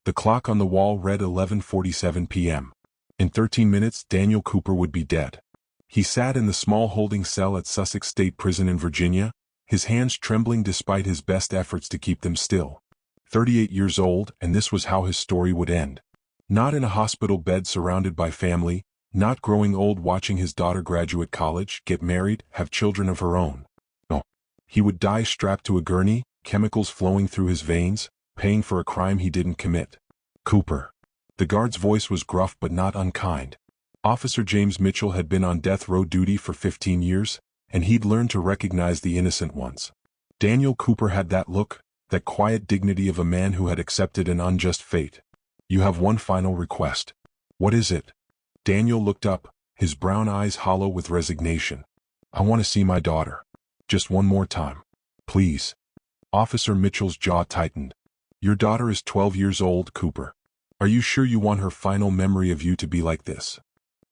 The clock on the wall read 11:47 p.m. In 13 minutes, Daniel Cooper would be dead. He sat in the small holding cell at Sussex State Prison in Virginia, his hands trembling despite his best efforts to keep them still. 38 years old, and this was how his story would end. Not in a hospital bed surrounded by family, not growing old watching his daughter graduate college, get married, have children of her own. No. He would die strapped to a gurney, chemicals flowing through his veins, paying for a crime he didn't commit. Cooper. The guard's voice was gruff but not unkind. Officer James Mitchell had been on death row duty for 15 years, and he'd learned to recognize the innocent ones. Daniel Cooper had that look, that quiet dignity of a man who had accepted an unjust fate. You have one final request. What is it? Daniel looked up, his brown eyes hollow with resignation. I want to see my daughter. Just one more time. Please. Officer Mitchell's jaw tightened. Your daughter is 12 years old, Cooper. Are you sure you want her final memory of you to be like this?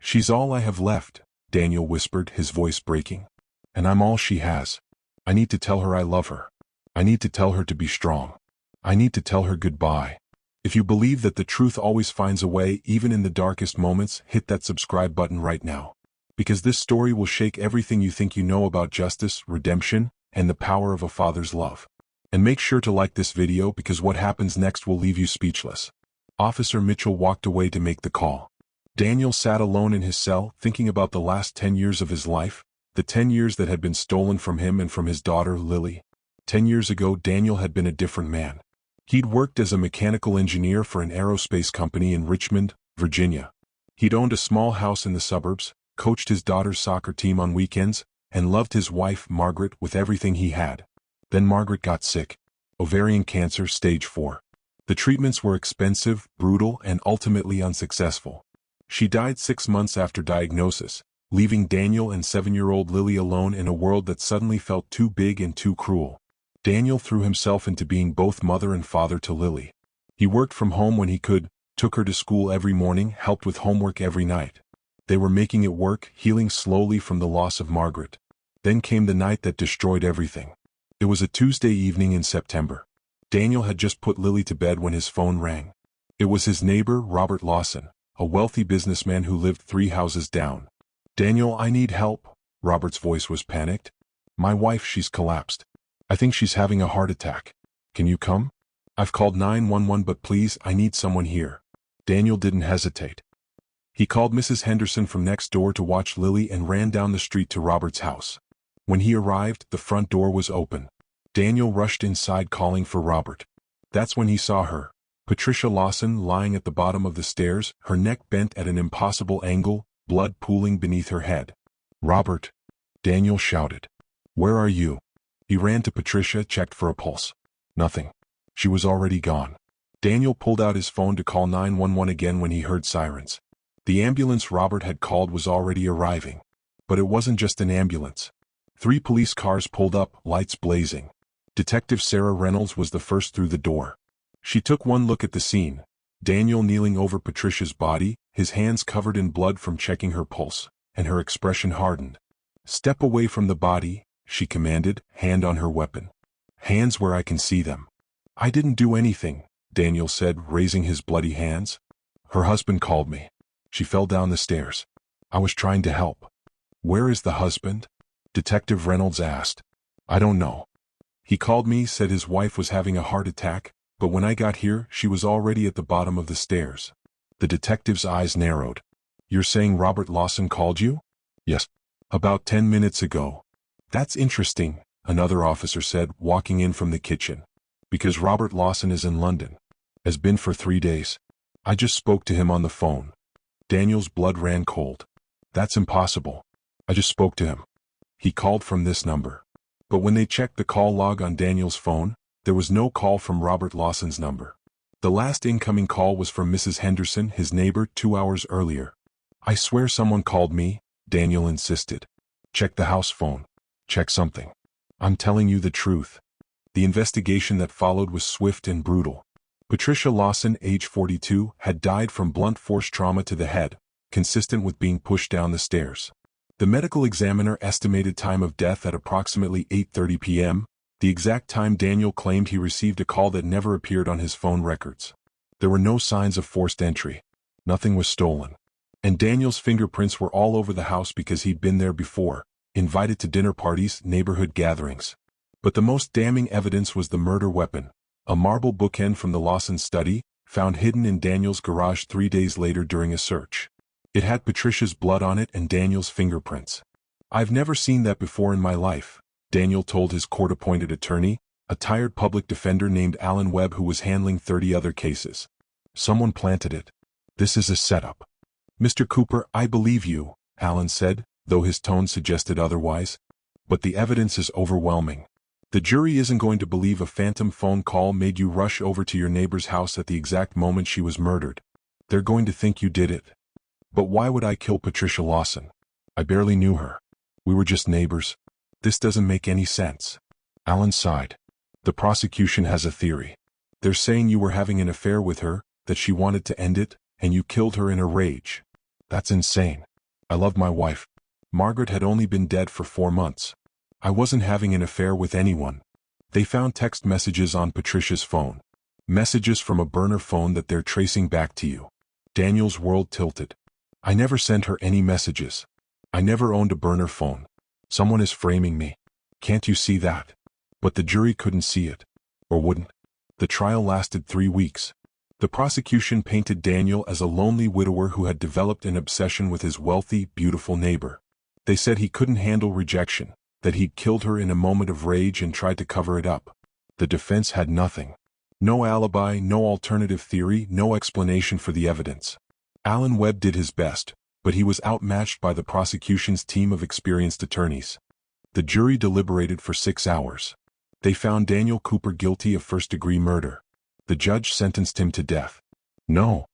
She's all I have left, Daniel whispered, his voice breaking. And I'm all she has. I need to tell her I love her. I need to tell her to be strong. I need to tell her goodbye. If you believe that the truth always finds a way, even in the darkest moments, hit that subscribe button right now. Because this story will shake everything you think you know about justice, redemption, and the power of a father's love. And make sure to like this video because what happens next will leave you speechless. Officer Mitchell walked away to make the call. Daniel sat alone in his cell, thinking about the last 10 years of his life, the 10 years that had been stolen from him and from his daughter, Lily. 10 years ago, Daniel had been a different man. He'd worked as a mechanical engineer for an aerospace company in Richmond, Virginia. He'd owned a small house in the suburbs, coached his daughter's soccer team on weekends, and loved his wife, Margaret, with everything he had. Then Margaret got sick. Ovarian cancer, stage 4. The treatments were expensive, brutal, and ultimately unsuccessful. She died 6 months after diagnosis, leaving Daniel and 7-year-old Lily alone in a world that suddenly felt too big and too cruel. Daniel threw himself into being both mother and father to Lily. He worked from home when he could, took her to school every morning, helped with homework every night. They were making it work, healing slowly from the loss of Margaret. Then came the night that destroyed everything. It was a Tuesday evening in September. Daniel had just put Lily to bed when his phone rang. It was his neighbor, Robert Lawson, a wealthy businessman who lived 3 houses down. Daniel, I need help. Robert's voice was panicked. My wife, she's collapsed. I think she's having a heart attack. Can you come? I've called 911 but please, I need someone here. Daniel didn't hesitate. He called Mrs. Henderson from next door to watch Lily and ran down the street to Robert's house. When he arrived, the front door was open. Daniel rushed inside calling for Robert. That's when he saw her, Patricia Lawson, lying at the bottom of the stairs, her neck bent at an impossible angle, blood pooling beneath her head. Robert! Daniel shouted. Where are you? He ran to Patricia, checked for a pulse. Nothing. She was already gone. Daniel pulled out his phone to call 911 again when he heard sirens. The ambulance Robert had called was already arriving. But it wasn't just an ambulance. 3 police cars pulled up, lights blazing. Detective Sarah Reynolds was the first through the door. She took one look at the scene. Daniel kneeling over Patricia's body, his hands covered in blood from checking her pulse, and her expression hardened. Step away from the body, she commanded, hand on her weapon. Hands where I can see them. I didn't do anything, Daniel said, raising his bloody hands. Her husband called me. She fell down the stairs. I was trying to help. Where is the husband? Detective Reynolds asked. I don't know. He called me, said his wife was having a heart attack, but when I got here, she was already at the bottom of the stairs. The detective's eyes narrowed. You're saying Robert Lawson called you? Yes. About 10 minutes ago. That's interesting, another officer said, walking in from the kitchen. Because Robert Lawson is in London. Has been for 3 days. I just spoke to him on the phone. Daniel's blood ran cold. That's impossible. I just spoke to him. He called from this number. But when they checked the call log on Daniel's phone, there was no call from Robert Lawson's number. The last incoming call was from Mrs. Henderson, his neighbor, 2 hours earlier. I swear someone called me, Daniel insisted. Check the house phone. Check something. I'm telling you the truth. The investigation that followed was swift and brutal. Patricia Lawson, age 42, had died from blunt force trauma to the head, consistent with being pushed down the stairs. The medical examiner estimated time of death at approximately 8:30 p.m., the exact time Daniel claimed he received a call that never appeared on his phone records. There were no signs of forced entry. Nothing was stolen. And Daniel's fingerprints were all over the house because he'd been there before, invited to dinner parties, neighborhood gatherings. But the most damning evidence was the murder weapon, a marble bookend from the Lawson study, found hidden in Daniel's garage 3 days later during a search. It had Patricia's blood on it and Daniel's fingerprints. "I've never seen that before in my life," Daniel told his court-appointed attorney, a tired public defender named Alan Webb who was handling 30 other cases. "Someone planted it. This is a setup." "Mr. Cooper, I believe you," Alan said, though his tone suggested otherwise. "But the evidence is overwhelming. The jury isn't going to believe a phantom phone call made you rush over to your neighbor's house at the exact moment she was murdered. They're going to think you did it." "But why would I kill Patricia Lawson? I barely knew her. We were just neighbors. This doesn't make any sense." Alan sighed. "The prosecution has a theory. They're saying you were having an affair with her, that she wanted to end it, and you killed her in a rage. That's insane. I loved my wife. Margaret had only been dead for 4 months. I wasn't having an affair with anyone." They found text messages on Patricia's phone. Messages from a burner phone that they're tracing back to you. Daniel's world tilted. "I never sent her any messages. I never owned a burner phone. Someone is framing me. Can't you see that?" But the jury couldn't see it. Or wouldn't. The trial lasted 3 weeks. The prosecution painted Daniel as a lonely widower who had developed an obsession with his wealthy, beautiful neighbor. They said he couldn't handle rejection, that he'd killed her in a moment of rage and tried to cover it up. The defense had nothing. No alibi, no alternative theory, no explanation for the evidence. Alan Webb did his best, but he was outmatched by the prosecution's team of experienced attorneys. The jury deliberated for 6 hours. They found Daniel Cooper guilty of first-degree murder. The judge sentenced him to death. "No,"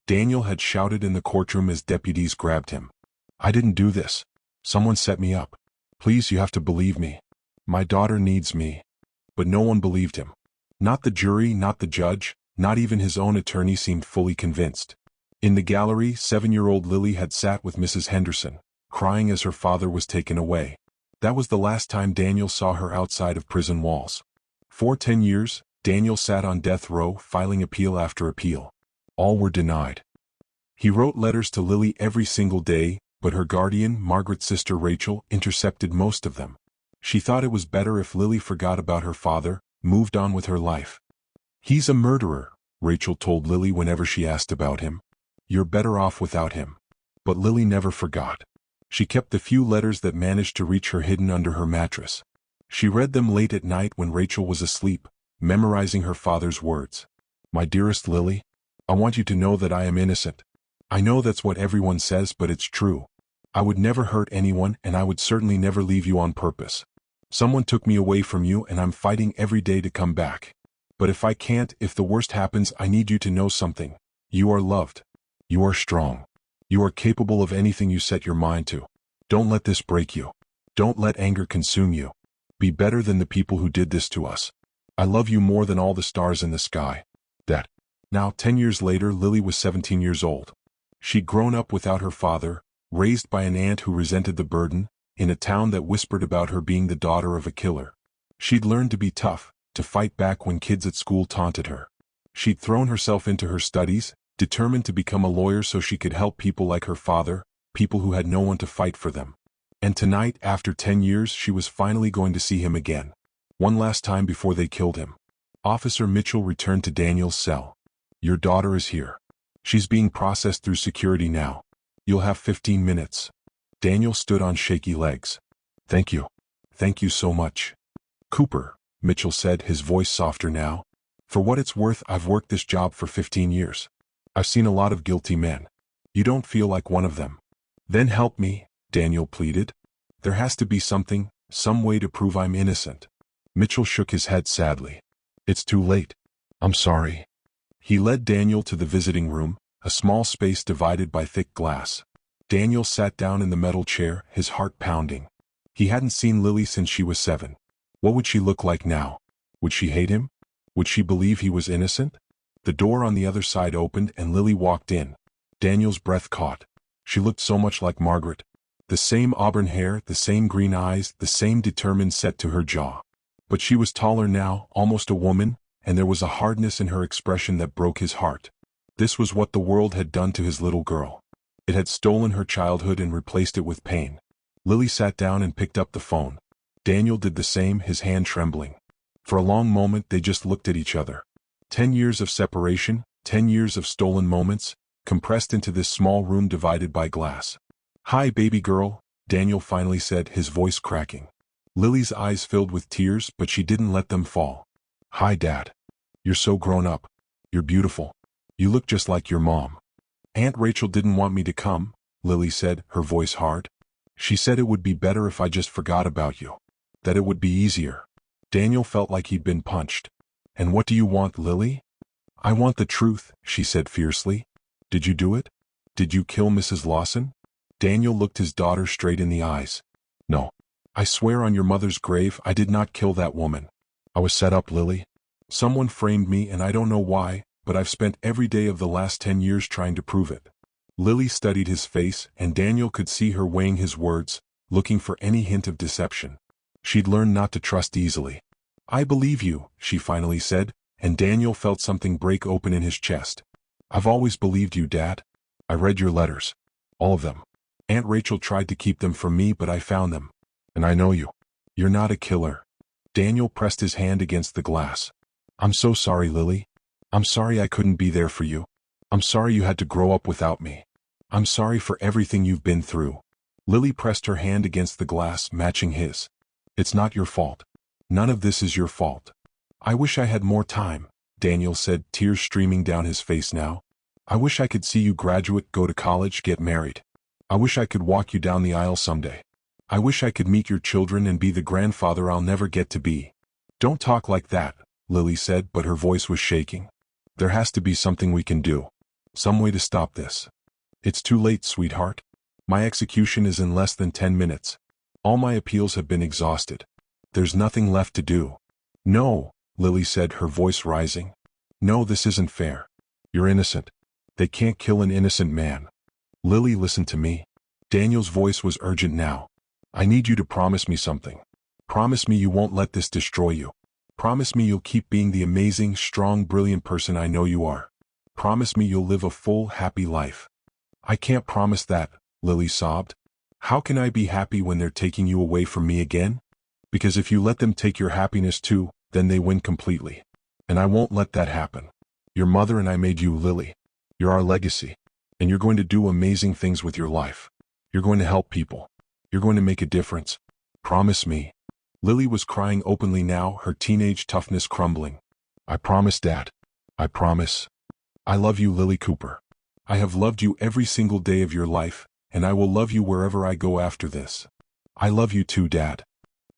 Daniel had shouted in the courtroom as deputies grabbed him. "I didn't do this. Someone set me up. Please, you have to believe me. My daughter needs me." But no one believed him. Not the jury, not the judge, not even his own attorney seemed fully convinced. In the gallery, 7-year-old Lily had sat with Mrs. Henderson, crying as her father was taken away. That was the last time Daniel saw her outside of prison walls. For 10 years, Daniel sat on death row, filing appeal after appeal. All were denied. He wrote letters to Lily every single day, but her guardian, Margaret's sister Rachel, intercepted most of them. She thought it was better if Lily forgot about her father, moved on with her life. "He's a murderer," Rachel told Lily whenever she asked about him. "You're better off without him." But Lily never forgot. She kept the few letters that managed to reach her hidden under her mattress. She read them late at night when Rachel was asleep, memorizing her father's words. "My dearest Lily, I want you to know that I am innocent. I know that's what everyone says, but it's true. I would never hurt anyone, and I would certainly never leave you on purpose. Someone took me away from you, and I'm fighting every day to come back. But if I can't, if the worst happens, I need you to know something. You are loved. You are strong. You are capable of anything you set your mind to. Don't let this break you. Don't let anger consume you. Be better than the people who did this to us. I love you more than all the stars in the sky." That. Now, 10 years later, Lily was 17 years old. She'd grown up without her father, raised by an aunt who resented the burden, in a town that whispered about her being the daughter of a killer. She'd learned to be tough, to fight back when kids at school taunted her. She'd thrown herself into her studies, determined to become a lawyer so she could help people like her father, people who had no one to fight for them. And tonight, after 10 years, she was finally going to see him again. One last time before they killed him. Officer Mitchell returned to Daniel's cell. "Your daughter is here. She's being processed through security now. You'll have 15 minutes. Daniel stood on shaky legs. "Thank you. Thank you so much." "Cooper," Mitchell said, his voice softer now. "For what it's worth, I've worked this job for 15 years. I've seen a lot of guilty men. You don't feel like one of them." "Then help me," Daniel pleaded. "There has to be something, some way to prove I'm innocent." Mitchell shook his head sadly. "It's too late. I'm sorry." He led Daniel to the visiting room, a small space divided by thick glass. Daniel sat down in the metal chair, his heart pounding. He hadn't seen Lily since she was 7. What would she look like now? Would she hate him? Would she believe he was innocent? The door on the other side opened and Lily walked in. Daniel's breath caught. She looked so much like Margaret. The same auburn hair, the same green eyes, the same determined set to her jaw. But she was taller now, almost a woman, and there was a hardness in her expression that broke his heart. This was what the world had done to his little girl. It had stolen her childhood and replaced it with pain. Lily sat down and picked up the phone. Daniel did the same, his hand trembling. For a long moment they just looked at each other. 10 years of separation, 10 years of stolen moments, compressed into this small room divided by glass. "Hi, baby girl," Daniel finally said, his voice cracking. Lily's eyes filled with tears, but she didn't let them fall. "Hi, Dad. You're so grown up. You're beautiful. You look just like your mom." "Aunt Rachel didn't want me to come," Lily said, her voice hard. "She said it would be better if I just forgot about you. That it would be easier." Daniel felt like he'd been punched. "And what do you want, Lily?" "I want the truth," she said fiercely. "Did you do it? Did you kill Mrs. Lawson?" Daniel looked his daughter straight in the eyes. "No. I swear on your mother's grave I did not kill that woman. I was set up, Lily. Someone framed me and I don't know why, but I've spent every day of the last 10 years trying to prove it." Lily studied his face, and Daniel could see her weighing his words, looking for any hint of deception. She'd learned not to trust easily. "I believe you," she finally said, and Daniel felt something break open in his chest. "I've always believed you, Dad. I read your letters. All of them. Aunt Rachel tried to keep them from me, but I found them. And I know you. You're not a killer." Daniel pressed his hand against the glass. "I'm so sorry, Lily. I'm sorry I couldn't be there for you. I'm sorry you had to grow up without me. I'm sorry for everything you've been through." Lily pressed her hand against the glass, matching his. "It's not your fault. None of this is your fault." "I wish I had more time," Daniel said, tears streaming down his face now. "I wish I could see you graduate, go to college, get married. I wish I could walk you down the aisle someday. I wish I could meet your children and be the grandfather I'll never get to be." "Don't talk like that," Lily said, but her voice was shaking. "There has to be something we can do. Some way to stop this." "It's too late, sweetheart. My execution is in less than 10 minutes. All my appeals have been exhausted. There's nothing left to do." "No," Lily said, her voice rising. "No, this isn't fair. You're innocent. They can't kill an innocent man." "Lily, listen to me." Daniel's voice was urgent now. "I need you to promise me something. Promise me you won't let this destroy you. Promise me you'll keep being the amazing, strong, brilliant person I know you are. Promise me you'll live a full, happy life." "I can't promise that," Lily sobbed. "How can I be happy when they're taking you away from me again? Because if you let them take your happiness too, then they win completely. And I won't let that happen. Your mother and I made you, Lily. You're our legacy. And you're going to do amazing things with your life. You're going to help people. You're going to make a difference. Promise me." Lily was crying openly now, her teenage toughness crumbling. "I promise, Dad. I promise. I love you, Lily Cooper. I have loved you every single day of your life, and I will love you wherever I go after this. I love you too, Dad."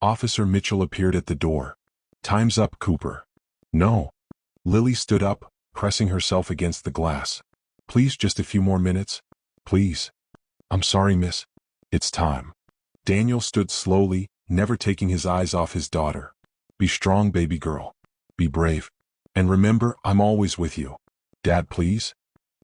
Officer Mitchell appeared at the door. "Time's up, Cooper." "No." Lily stood up, pressing herself against the glass. "Please, just a few more minutes. Please." "I'm sorry, miss. It's time." Daniel stood slowly, never taking his eyes off his daughter. "Be strong, baby girl. Be brave. And remember, I'm always with you. Dad, please."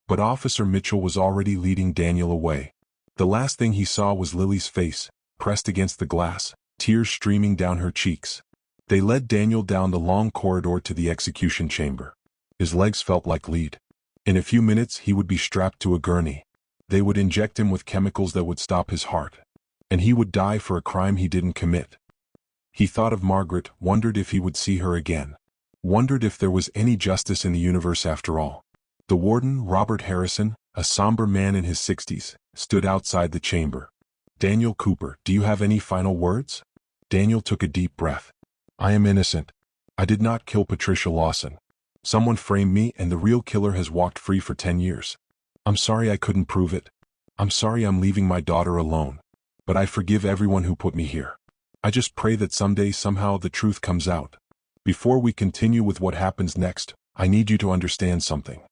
But Officer Mitchell was already leading Daniel away. The last thing he saw was Lily's face, pressed against the glass, tears streaming down her cheeks. They led Daniel down the long corridor to the execution chamber. His legs felt like lead. In a few minutes he would be strapped to a gurney. They would inject him with chemicals that would stop his heart. And he would die for a crime he didn't commit. He thought of Margaret, wondered if he would see her again. Wondered if there was any justice in the universe after all. The warden, Robert Harrison, a somber man in his 60s, stood outside the chamber. "Daniel Cooper, do you have any final words?" Daniel took a deep breath. "I am innocent. I did not kill Patricia Lawson. Someone framed me and the real killer has walked free for 10 years. I'm sorry I couldn't prove it. I'm sorry I'm leaving my daughter alone. But I forgive everyone who put me here. I just pray that someday somehow the truth comes out. Before we continue with what happens next, I need you to understand something.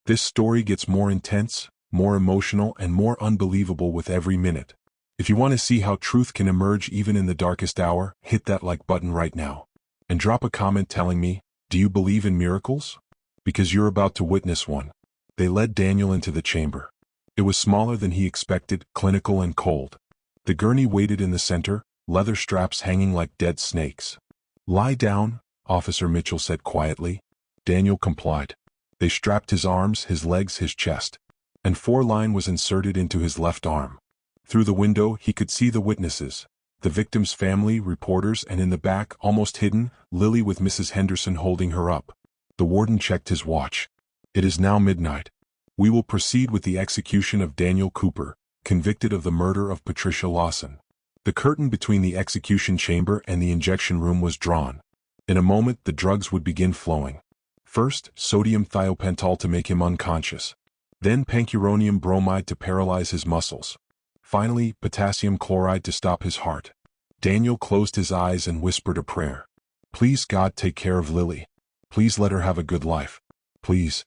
This story gets more intense, more emotional, and more unbelievable with every minute. If you want to see how truth can emerge even in the darkest hour, hit that like button right now. And drop a comment telling me, do you believe in miracles? Because you're about to witness one." They led Daniel into the chamber. It was smaller than he expected, clinical and cold. The gurney waited in the center, leather straps hanging like dead snakes. "Lie down," Officer Mitchell said quietly. Daniel complied. They strapped his arms, his legs, his chest. And 4-line was inserted into his left arm. Through the window, he could see the witnesses, the victim's family, reporters, and in the back, almost hidden, Lily with Mrs. Henderson holding her up. The warden checked his watch. It is now midnight. We will proceed with the execution of Daniel Cooper, convicted of the murder of Patricia Lawson. The curtain between the execution chamber and the injection room was drawn. In a moment, the drugs would begin flowing. First, sodium thiopental to make him unconscious. Then pancuronium bromide to paralyze his muscles. Finally, potassium chloride to stop his heart. Daniel closed his eyes and whispered a prayer. Please God, take care of Lily. Please let her have a good life. Please.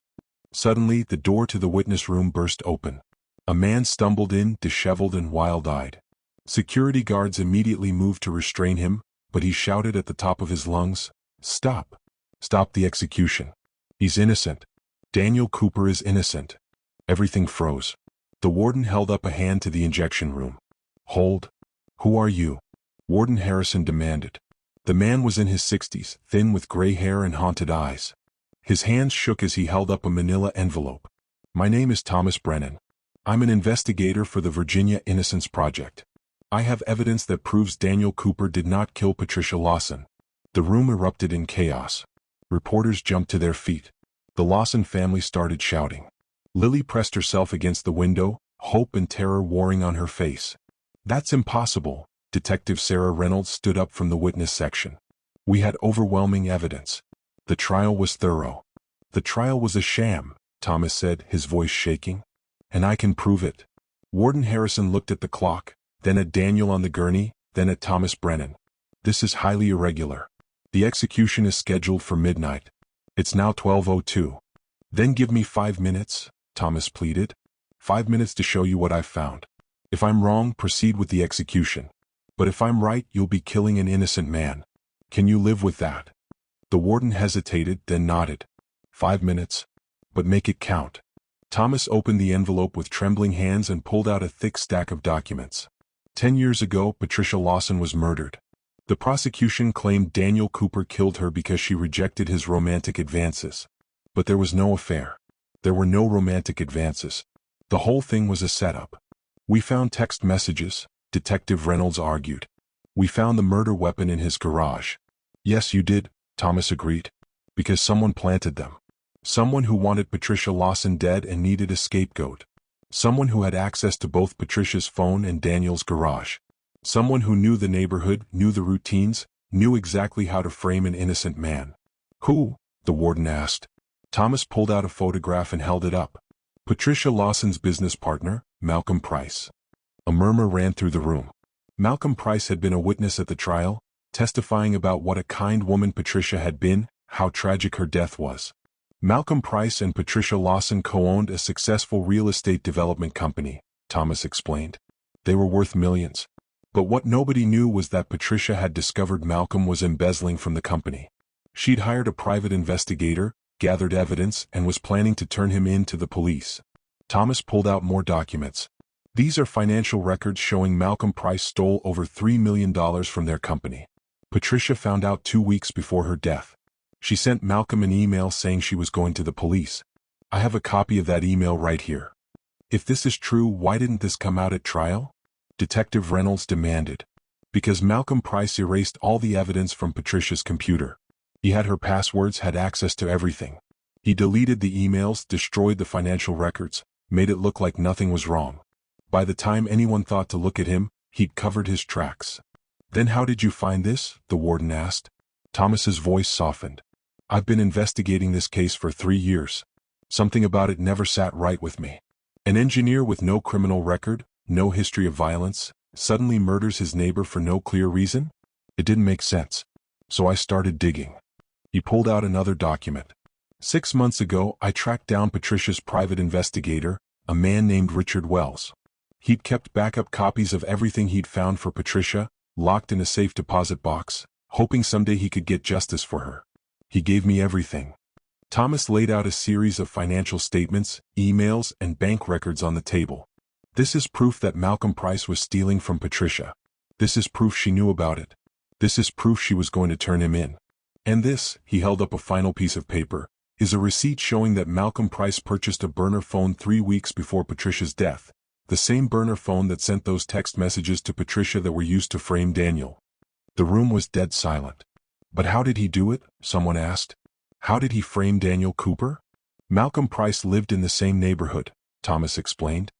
Suddenly, the door to the witness room burst open. A man stumbled in, disheveled and wild-eyed. Security guards immediately moved to restrain him, but he shouted at the top of his lungs, "Stop! Stop the execution. He's innocent. Daniel Cooper is innocent." Everything froze. The warden held up a hand to the injection room. "Hold. Who are you?" Warden Harrison demanded. The man was in his 60s, thin with gray hair and haunted eyes. His hands shook as he held up a manila envelope. "My name is Thomas Brennan. I'm an investigator for the Virginia Innocence Project. I have evidence that proves Daniel Cooper did not kill Patricia Lawson." The room erupted in chaos. Reporters jumped to their feet. The Lawson family started shouting. Lily pressed herself against the window, hope and terror warring on her face. "That's impossible." Detective Sarah Reynolds stood up from the witness section. "We had overwhelming evidence. The trial was thorough." "The trial was a sham," Thomas said, his voice shaking. "And I can prove it." Warden Harrison looked at the clock, then at Daniel on the gurney, then at Thomas Brennan. "This is highly irregular. The execution is scheduled for midnight. It's now 12:02. "Then give me 5 minutes," Thomas pleaded. 5 minutes to show you what I've found. If I'm wrong, proceed with the execution. But if I'm right, you'll be killing an innocent man. Can you live with that?" The warden hesitated, then nodded. 5 minutes. But make it count." Thomas opened the envelope with trembling hands and pulled out a thick stack of documents. 10 years ago, Patricia Lawson was murdered. The prosecution claimed Daniel Cooper killed her because she rejected his romantic advances. But there was no affair. There were no romantic advances. The whole thing was a setup. "We found text messages," Detective Reynolds argued. "We found the murder weapon in his garage." "Yes, you did," Thomas agreed. "Because someone planted them. Someone who wanted Patricia Lawson dead and needed a scapegoat. Someone who had access to both Patricia's phone and Daniel's garage. Someone who knew the neighborhood, knew the routines, knew exactly how to frame an innocent man." "Who?" the warden asked. Thomas pulled out a photograph and held it up. "Patricia Lawson's business partner, Malcolm Price." A murmur ran through the room. Malcolm Price had been a witness at the trial, testifying about what a kind woman Patricia had been, how tragic her death was. Malcolm Price and Patricia Lawson co-owned a successful real estate development company, Thomas explained. They were worth millions. But what nobody knew was that Patricia had discovered Malcolm was embezzling from the company. She'd hired a private investigator, gathered evidence, and was planning to turn him in to the police. Thomas pulled out more documents. These are financial records showing Malcolm Price stole over $3 million from their company. Patricia found out 2 weeks before her death. She sent Malcolm an email saying she was going to the police. I have a copy of that email right here. If this is true, why didn't this come out at trial? Detective Reynolds demanded. Because Malcolm Price erased all the evidence from Patricia's computer. He had her passwords, had access to everything. He deleted the emails, destroyed the financial records, made it look like nothing was wrong. By the time anyone thought to look at him, he'd covered his tracks. Then how did you find this? The warden asked. Thomas's voice softened. I've been investigating this case for 3 years. Something about it never sat right with me. An engineer with no criminal record, no history of violence, suddenly murders his neighbor for no clear reason? It didn't make sense. So I started digging. He pulled out another document. 6 months ago, I tracked down Patricia's private investigator, a man named Richard Wells. He'd kept backup copies of everything he'd found for Patricia, locked in a safe deposit box, hoping someday he could get justice for her. He gave me everything. Thomas laid out a series of financial statements, emails, and bank records on the table. This is proof that Malcolm Price was stealing from Patricia. This is proof she knew about it. This is proof she was going to turn him in. And this, he held up a final piece of paper, is a receipt showing that Malcolm Price purchased a burner phone 3 weeks before Patricia's death, the same burner phone that sent those text messages to Patricia that were used to frame Daniel. The room was dead silent. But how did he do it? Someone asked. How did he frame Daniel Cooper? Malcolm Price lived in the same neighborhood, Thomas explained.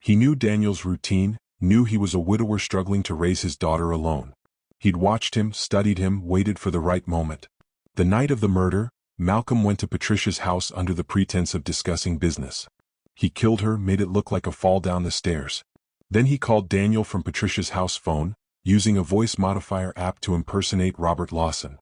He knew Daniel's routine, knew he was a widower struggling to raise his daughter alone. He'd watched him, studied him, waited for the right moment. The night of the murder, Malcolm went to Patricia's house under the pretense of discussing business. He killed her, made it look like a fall down the stairs. Then he called Daniel from Patricia's house phone, using a voice modifier app to impersonate Robert Lawson.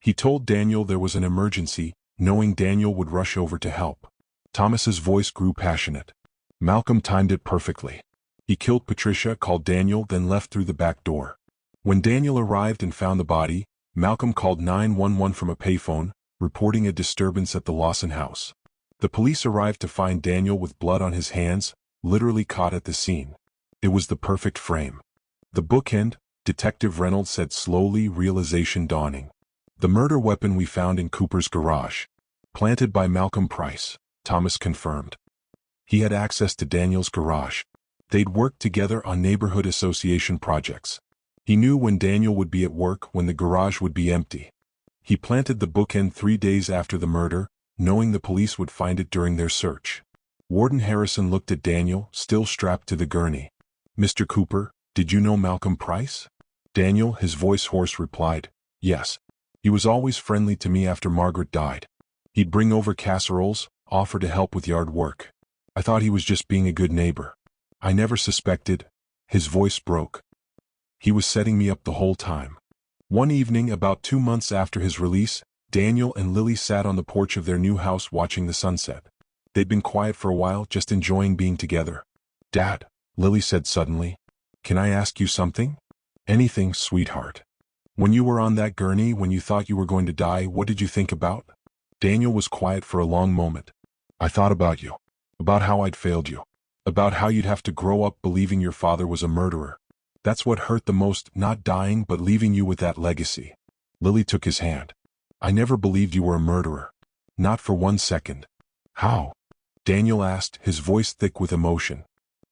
He told Daniel there was an emergency, knowing Daniel would rush over to help. Thomas's voice grew passionate. Malcolm timed it perfectly. He killed Patricia, called Daniel, then left through the back door. When Daniel arrived and found the body, Malcolm called 911 from a payphone, reporting a disturbance at the Lawson house. The police arrived to find Daniel with blood on his hands, literally caught at the scene. It was the perfect frame. The bookend, Detective Reynolds said slowly, realization dawning. The murder weapon we found in Cooper's garage. Planted by Malcolm Price, Thomas confirmed. He had access to Daniel's garage. They'd worked together on neighborhood association projects. He knew when Daniel would be at work, when the garage would be empty. He planted the bookend 3 days after the murder, knowing the police would find it during their search. Warden Harrison looked at Daniel, still strapped to the gurney. Mr. Cooper, did you know Malcolm Price? Daniel, his voice hoarse, replied, yes. He was always friendly to me after Margaret died. He'd bring over casseroles, offer to help with yard work. I thought he was just being a good neighbor. I never suspected. His voice broke. He was setting me up the whole time. One evening, about 2 months after his release, Daniel and Lily sat on the porch of their new house watching the sunset. They'd been quiet for a while, just enjoying being together. Dad, Lily said suddenly, can I ask you something? Anything, sweetheart. When you were on that gurney, when you thought you were going to die, what did you think about? Daniel was quiet for a long moment. I thought about you. About how I'd failed you. About how you'd have to grow up believing your father was a murderer. That's what hurt the most, not dying but leaving you with that legacy. Lily took his hand. I never believed you were a murderer. Not for 1 second. How? Daniel asked, his voice thick with emotion.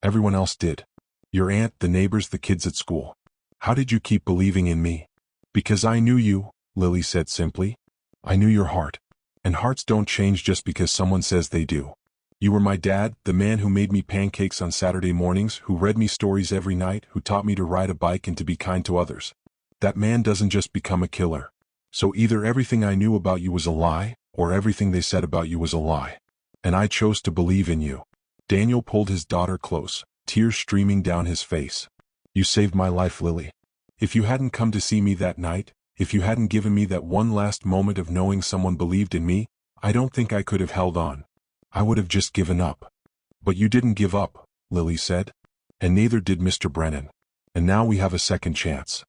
Everyone else did. Your aunt, the neighbors, the kids at school. How did you keep believing in me? Because I knew you, Lily said simply. I knew your heart. And hearts don't change just because someone says they do. You were my dad, the man who made me pancakes on Saturday mornings, who read me stories every night, who taught me to ride a bike and to be kind to others. That man doesn't just become a killer. So either everything I knew about you was a lie, or everything they said about you was a lie. And I chose to believe in you. Daniel pulled his daughter close, tears streaming down his face. You saved my life, Lily. If you hadn't come to see me that night, if you hadn't given me that one last moment of knowing someone believed in me, I don't think I could have held on. I would have just given up. But you didn't give up, Lily said. And neither did Mr. Brennan. And now we have a second chance.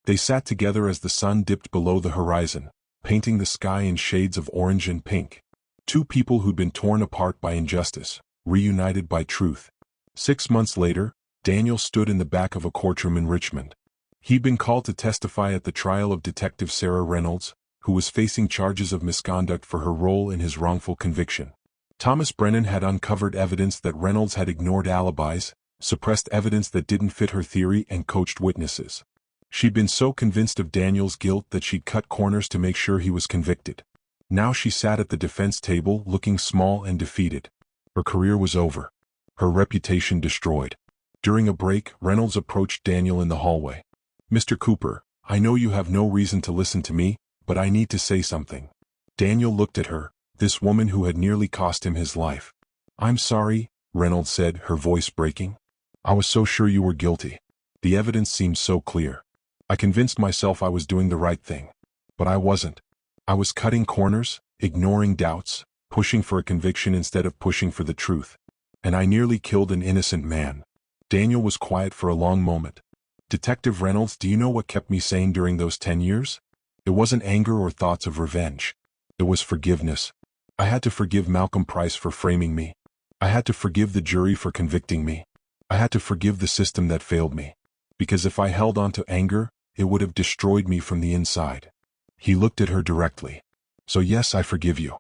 They sat together as the sun dipped below the horizon, painting the sky in shades of orange and pink. Two people who'd been torn apart by injustice, reunited by truth. 6 months later, Daniel stood in the back of a courtroom in Richmond. He'd been called to testify at the trial of Detective Sarah Reynolds, who was facing charges of misconduct for her role in his wrongful conviction. Thomas Brennan had uncovered evidence that Reynolds had ignored alibis, suppressed evidence that didn't fit her theory, and coached witnesses. She'd been so convinced of Daniel's guilt that she'd cut corners to make sure he was convicted. Now she sat at the defense table looking small and defeated. Her career was over. Her reputation destroyed. During a break, Reynolds approached Daniel in the hallway. Mr. Cooper, I know you have no reason to listen to me, but I need to say something. Daniel looked at her, this woman who had nearly cost him his life. I'm sorry, Reynolds said, her voice breaking. I was so sure you were guilty. The evidence seemed so clear. I convinced myself I was doing the right thing. But I wasn't. I was cutting corners, ignoring doubts, pushing for a conviction instead of pushing for the truth. And I nearly killed an innocent man. Daniel was quiet for a long moment. Detective Reynolds, do you know what kept me sane during those 10 years? It wasn't anger or thoughts of revenge. It was forgiveness. I had to forgive Malcolm Price for framing me. I had to forgive the jury for convicting me. I had to forgive the system that failed me. Because if I held on to anger, it would have destroyed me from the inside. He looked at her directly. So yes, I forgive you.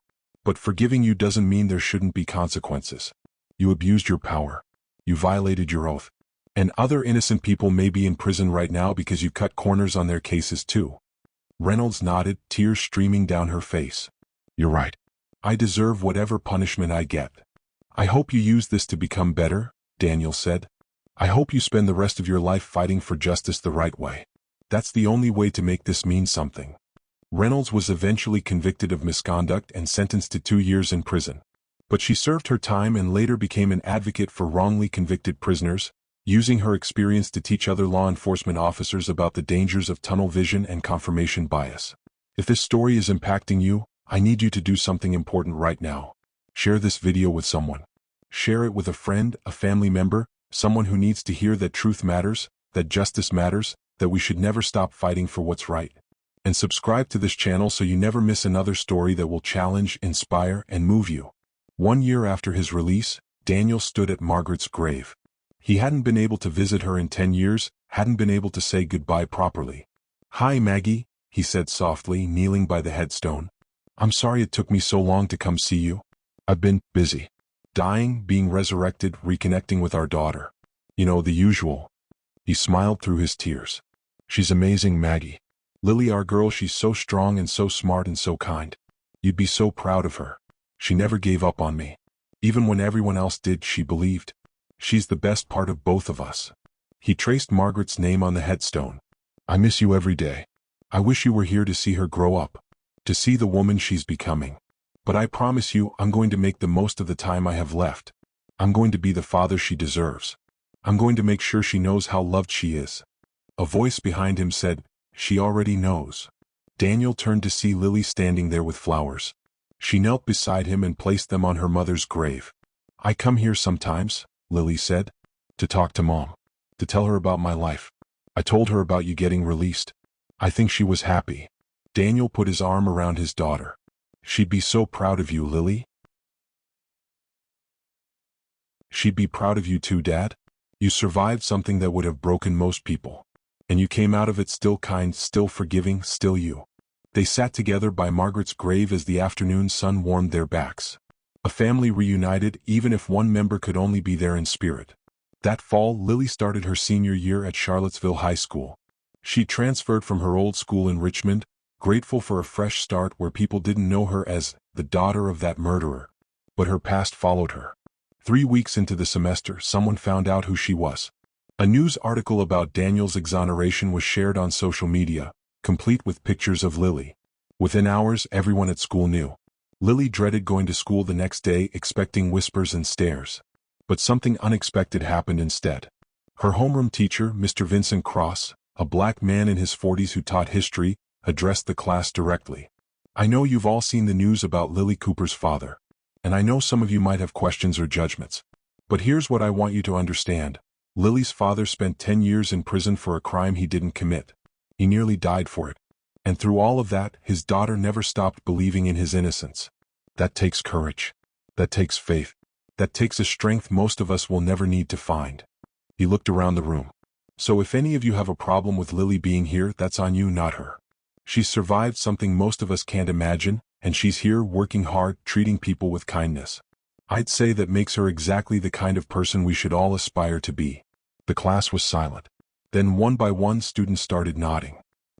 But forgiving you doesn't mean there shouldn't be consequences. You abused your power. You violated your oath. And other innocent people may be in prison right now because you cut corners on their cases too. Reynolds nodded, tears streaming down her face. You're right. I deserve whatever punishment I get. I hope you use this to become better, Daniel said. I hope you spend the rest of your life fighting for justice the right way. That's the only way to make this mean something. Reynolds was eventually convicted of misconduct and sentenced to 2 years in prison. But she served her time and later became an advocate for wrongly convicted prisoners, using her experience to teach other law enforcement officers about the dangers of tunnel vision and confirmation bias. If this story is impacting you, I need you to do something important right now. Share this video with someone. Share it with a friend, a family member, someone who needs to hear that truth matters, that justice matters, that we should never stop fighting for what's right. And subscribe to this channel so you never miss another story that will challenge, inspire, and move you. 1 year after his release, Daniel stood at Margaret's grave. He hadn't been able to visit her in 10 years, hadn't been able to say goodbye properly. "Hi, Maggie," he said softly, kneeling by the headstone. "I'm sorry it took me so long to come see you. I've been busy. Dying, being resurrected, reconnecting with our daughter. You know, the usual." He smiled through his tears. "She's amazing, Maggie. Lily, our girl, she's so strong and so smart and so kind. You'd be so proud of her. She never gave up on me. Even when everyone else did, she believed. She's the best part of both of us." He traced Margaret's name on the headstone. "I miss you every day. I wish you were here to see her grow up, to see the woman she's becoming. But I promise you, I'm going to make the most of the time I have left. I'm going to be the father she deserves. I'm going to make sure she knows how loved she is." A voice behind him said, "She already knows." Daniel turned to see Lily standing there with flowers. She knelt beside him and placed them on her mother's grave. "I come here sometimes," Lily said, "to talk to Mom, to tell her about my life. I told her about you getting released. I think she was happy." Daniel put his arm around his daughter. "She'd be so proud of you, Lily." "She'd be proud of you too, Dad. You survived something that would have broken most people. And you came out of it still kind, still forgiving, still you." They sat together by Margaret's grave as the afternoon sun warmed their backs. A family reunited, even if one member could only be there in spirit. That fall, Lily started her senior year at Charlottesville High School. She transferred from her old school in Richmond, grateful for a fresh start where people didn't know her as the daughter of that murderer. But her past followed her. 3 weeks into the semester, someone found out who she was. A news article about Daniel's exoneration was shared on social media, complete with pictures of Lily. Within hours, everyone at school knew. Lily dreaded going to school the next day, expecting whispers and stares. But something unexpected happened instead. Her homeroom teacher, Mr. Vincent Cross, a black man in his 40s who taught history, addressed the class directly. "I know you've all seen the news about Lily Cooper's father. And I know some of you might have questions or judgments. But here's what I want you to understand. Lily's father spent 10 years in prison for a crime he didn't commit. He nearly died for it. And through all of that, his daughter never stopped believing in his innocence. That takes courage. That takes faith. That takes a strength most of us will never need to find." He looked around the room. "So if any of you have a problem with Lily being here, that's on you, not her. She's survived something most of us can't imagine, and she's here working hard, treating people with kindness. I'd say that makes her exactly the kind of person we should all aspire to be." The class was silent. Then one by one students started nodding.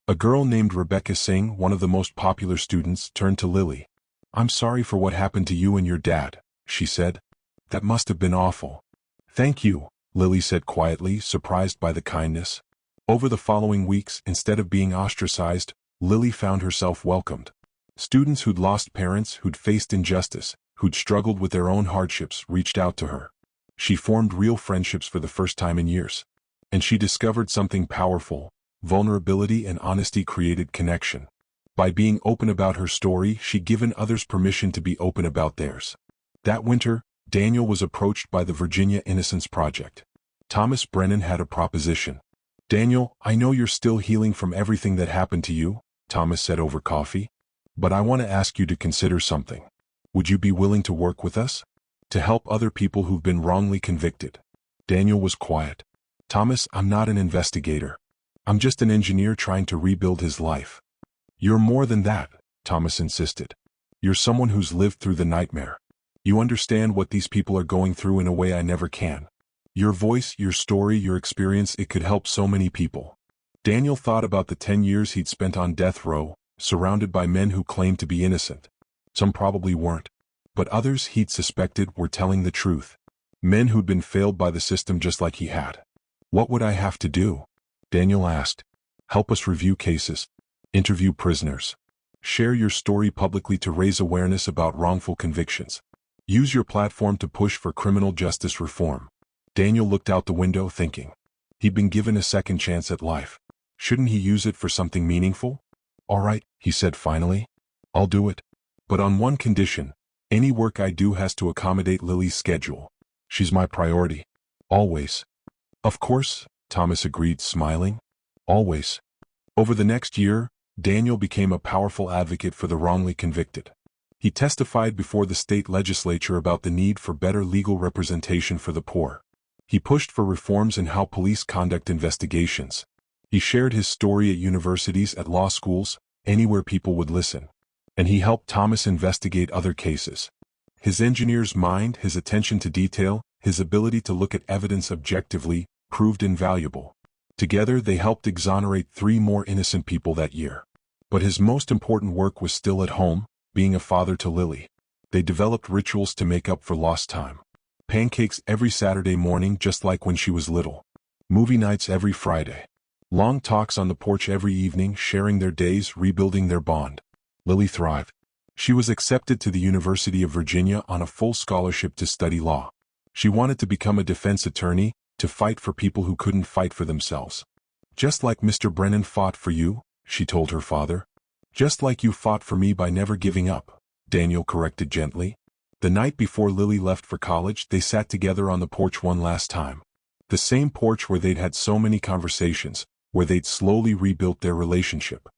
A girl named Rebecca Singh, one of the most popular students, turned to Lily. "I'm sorry for what happened to you and your dad," she said. "That must have been awful." "Thank you," Lily said quietly, surprised by the kindness. Over the following weeks, instead of being ostracized, Lily found herself welcomed. Students who'd lost parents, who'd faced injustice, who'd struggled with their own hardships, reached out to her. She formed real friendships for the first time in years. And she discovered something powerful. Vulnerability and honesty created connection. By being open about her story, she'd given others permission to be open about theirs. That winter, Daniel was approached by the Virginia Innocence Project. Thomas Brennan had a proposition. "Daniel, I know you're still healing from everything that happened to you," Thomas said over coffee. "But I want to ask you to consider something. Would you be willing to work with us? To help other people who've been wrongly convicted?" Daniel was quiet. "Thomas, I'm not an investigator. I'm just an engineer trying to rebuild his life." "You're more than that," Thomas insisted. You're someone who's lived through the nightmare. You understand what these people are going through in a way I never can. Your voice, your story, your experience, it could help so many people. Daniel thought about the 10 years he'd spent on death row, surrounded by men who claimed to be innocent. Some probably weren't. But others he'd suspected were telling the truth. Men who'd been failed by the system just like he had. What would I have to do? Daniel asked. Help us review cases. Interview prisoners. Share your story publicly to raise awareness about wrongful convictions. Use your platform to push for criminal justice reform. Daniel looked out the window thinking. He'd been given a second chance at life. Shouldn't he use it for something meaningful? All right, he said finally. I'll do it. But on one condition. Any work I do has to accommodate Lily's schedule. She's my priority. Always. Of course, Thomas agreed, smiling. Always. Over the next year, Daniel became a powerful advocate for the wrongly convicted. He testified before the state legislature about the need for better legal representation for the poor. He pushed for reforms in how police conduct investigations. He shared his story at universities, at law schools, anywhere people would listen. And he helped Thomas investigate other cases. His engineer's mind, his attention to detail, his ability to look at evidence objectively, proved invaluable. Together they helped exonerate 3 more innocent people that year. But his most important work was still at home, being a father to Lily. They developed rituals to make up for lost time. Pancakes every Saturday morning just like when she was little. Movie nights every Friday. Long talks on the porch every evening, sharing their days, rebuilding their bond. Lily thrived. She was accepted to the University of Virginia on a full scholarship to study law. She wanted to become a defense attorney, to fight for people who couldn't fight for themselves. Just like Mr. Brennan fought for you, she told her father. Just like you fought for me by never giving up, Daniel corrected gently. The night before Lily left for college, they sat together on the porch one last time. The same porch where they'd had so many conversations, where they'd slowly rebuilt their relationship.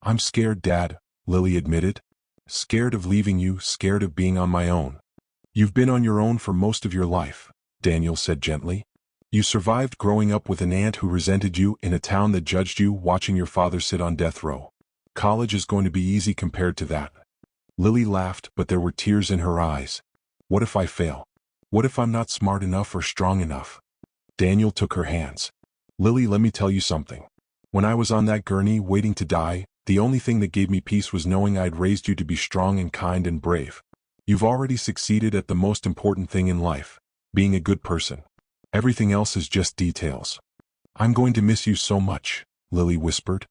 I'm scared, Dad, Lily admitted. Scared of leaving you, scared of being on my own. You've been on your own for most of your life, Daniel said gently. You survived growing up with an aunt who resented you, in a town that judged you, watching your father sit on death row. College is going to be easy compared to that. Lily laughed, but there were tears in her eyes. What if I fail? What if I'm not smart enough or strong enough? Daniel took her hands. Lily, let me tell you something. When I was on that gurney waiting to die, the only thing that gave me peace was knowing I'd raised you to be strong and kind and brave. You've already succeeded at the most important thing in life, being a good person. Everything else is just details. I'm going to miss you so much, Lily whispered.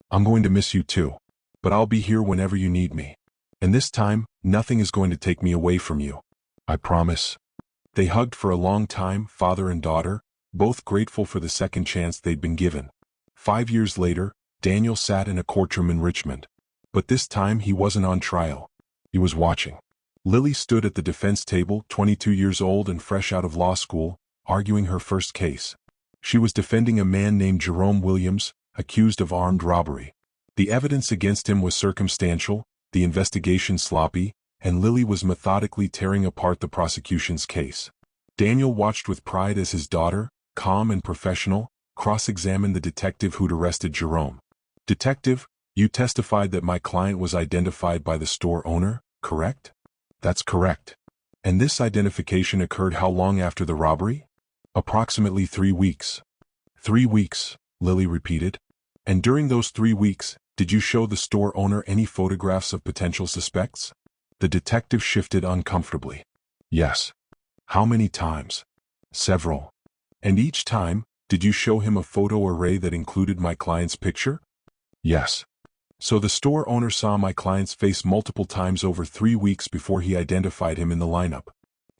I'm going to miss you too. But I'll be here whenever you need me. And this time, nothing is going to take me away from you. I promise. They hugged for a long time, father and daughter, both grateful for the second chance they'd been given. 5 years later, Daniel sat in a courtroom in Richmond. But this time he wasn't on trial. He was watching. Lily stood at the defense table, 22 years old and fresh out of law school, arguing her first case. She was defending a man named Jerome Williams, accused of armed robbery. The evidence against him was circumstantial, the investigation sloppy, and Lily was methodically tearing apart the prosecution's case. Daniel watched with pride as his daughter, calm and professional, cross-examined the detective who'd arrested Jerome. Detective, you testified that my client was identified by the store owner, correct? That's correct. And this identification occurred how long after the robbery? Approximately 3 weeks. 3 weeks, Lily repeated. And during those 3 weeks, did you show the store owner any photographs of potential suspects? The detective shifted uncomfortably. Yes. How many times? Several. And each time, did you show him a photo array that included my client's picture? Yes. So the store owner saw my client's face multiple times over 3 weeks before he identified him in the lineup.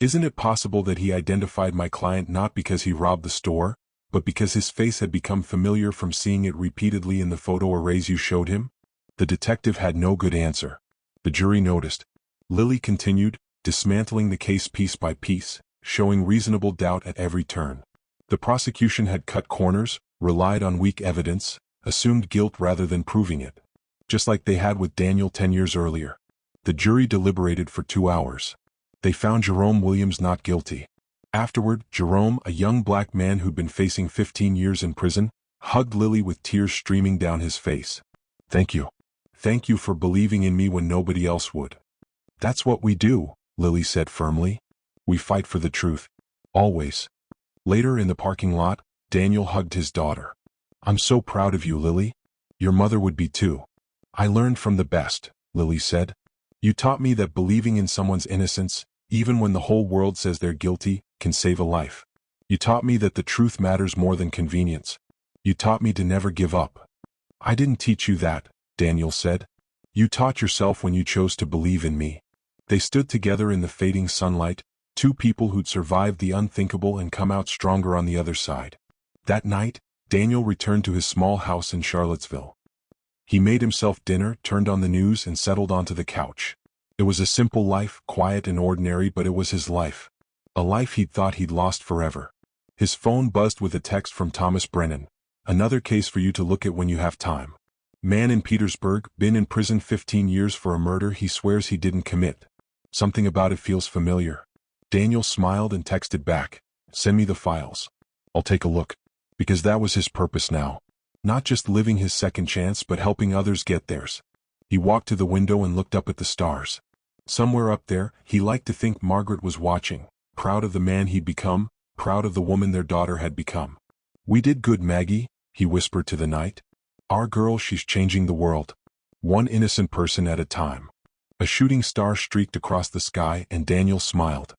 Isn't it possible that he identified my client not because he robbed the store, but because his face had become familiar from seeing it repeatedly in the photo arrays you showed him? The detective had no good answer. The jury noticed. Lily continued, dismantling the case piece by piece, showing reasonable doubt at every turn. The prosecution had cut corners, relied on weak evidence, assumed guilt rather than proving it. Just like they had with Daniel 10 years earlier. The jury deliberated for 2 hours. They found Jerome Williams not guilty. Afterward, Jerome, a young black man who'd been facing 15 years in prison, hugged Lily with tears streaming down his face. Thank you. Thank you for believing in me when nobody else would. That's what we do, Lily said firmly. We fight for the truth. Always. Later in the parking lot, Daniel hugged his daughter. I'm so proud of you, Lily. Your mother would be too. I learned from the best, Lily said. You taught me that believing in someone's innocence, even when the whole world says they're guilty, can save a life. You taught me that the truth matters more than convenience. You taught me to never give up. I didn't teach you that, Daniel said. You taught yourself when you chose to believe in me. They stood together in the fading sunlight, two people who'd survived the unthinkable and come out stronger on the other side. That night, Daniel returned to his small house in Charlottesville. He made himself dinner, turned on the news, and settled onto the couch. It was a simple life, quiet and ordinary, but it was his life. A life he'd thought he'd lost forever. His phone buzzed with a text from Thomas Brennan. Another case for you to look at when you have time. Man in Petersburg, been in prison 15 years for a murder he swears he didn't commit. Something about it feels familiar. Daniel smiled and texted back, send me the files. I'll take a look. Because that was his purpose now. Not just living his second chance but helping others get theirs. He walked to the window and looked up at the stars. Somewhere up there, he liked to think Margaret was watching, proud of the man he'd become, proud of the woman their daughter had become. We did good, Maggie, he whispered to the night. Our girl, she's changing the world. One innocent person at a time. A shooting star streaked across the sky and Daniel smiled.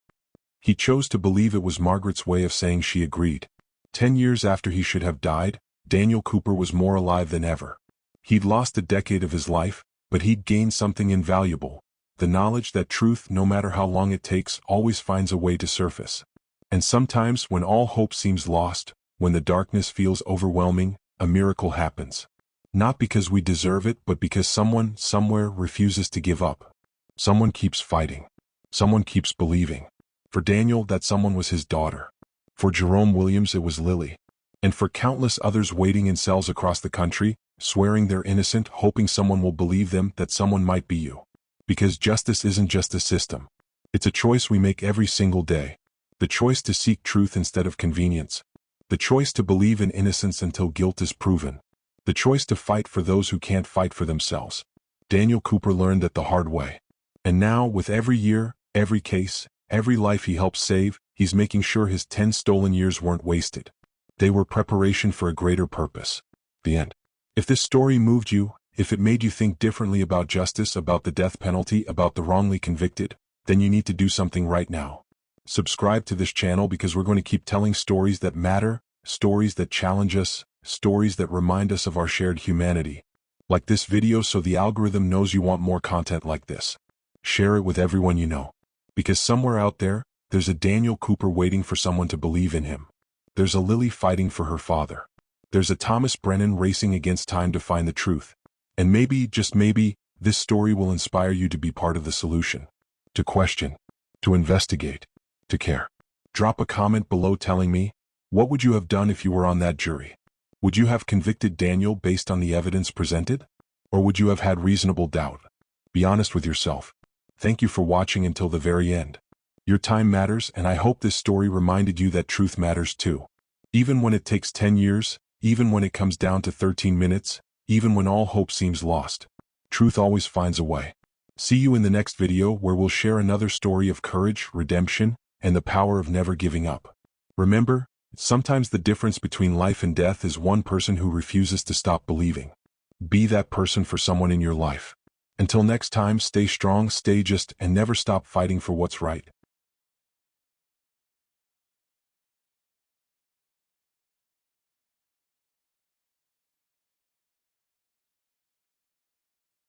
He chose to believe it was Margaret's way of saying she agreed. 10 years after he should have died, Daniel Cooper was more alive than ever. He'd lost a decade of his life, but he'd gained something invaluable. The knowledge that truth, no matter how long it takes, always finds a way to surface. And sometimes when all hope seems lost, when the darkness feels overwhelming, a miracle happens. Not because we deserve it, but because someone, somewhere, refuses to give up. Someone keeps fighting. Someone keeps believing. For Daniel, that someone was his daughter. For Jerome Williams, it was Lily. And for countless others waiting in cells across the country, swearing they're innocent, hoping someone will believe them, that someone might be you. Because justice isn't just a system. It's a choice we make every single day. The choice to seek truth instead of convenience. The choice to believe in innocence until guilt is proven. The choice to fight for those who can't fight for themselves. Daniel Cooper learned that the hard way. And now, with every year, every case, every life he helped save, he's making sure his 10 stolen years weren't wasted. They were preparation for a greater purpose. The end. If this story moved you, if it made you think differently about justice, about the death penalty, about the wrongly convicted, then you need to do something right now. Subscribe to this channel because we're going to keep telling stories that matter, stories that challenge us, stories that remind us of our shared humanity. Like this video so the algorithm knows you want more content like this. Share it with everyone you know. Because somewhere out there, there's a Daniel Cooper waiting for someone to believe in him. There's a Lily fighting for her father. There's a Thomas Brennan racing against time to find the truth. And maybe, just maybe, this story will inspire you to be part of the solution. To question. To investigate. To care. Drop a comment below telling me, what would you have done if you were on that jury? Would you have convicted Daniel based on the evidence presented? Or would you have had reasonable doubt? Be honest with yourself. Thank you for watching until the very end. Your time matters, and I hope this story reminded you that truth matters too. Even when it takes 10 years, even when it comes down to 13 minutes, even when all hope seems lost, truth always finds a way. See you in the next video where we'll share another story of courage, redemption, and the power of never giving up. Remember, sometimes the difference between life and death is one person who refuses to stop believing. Be that person for someone in your life. Until next time, stay strong, stay just, and never stop fighting for what's right.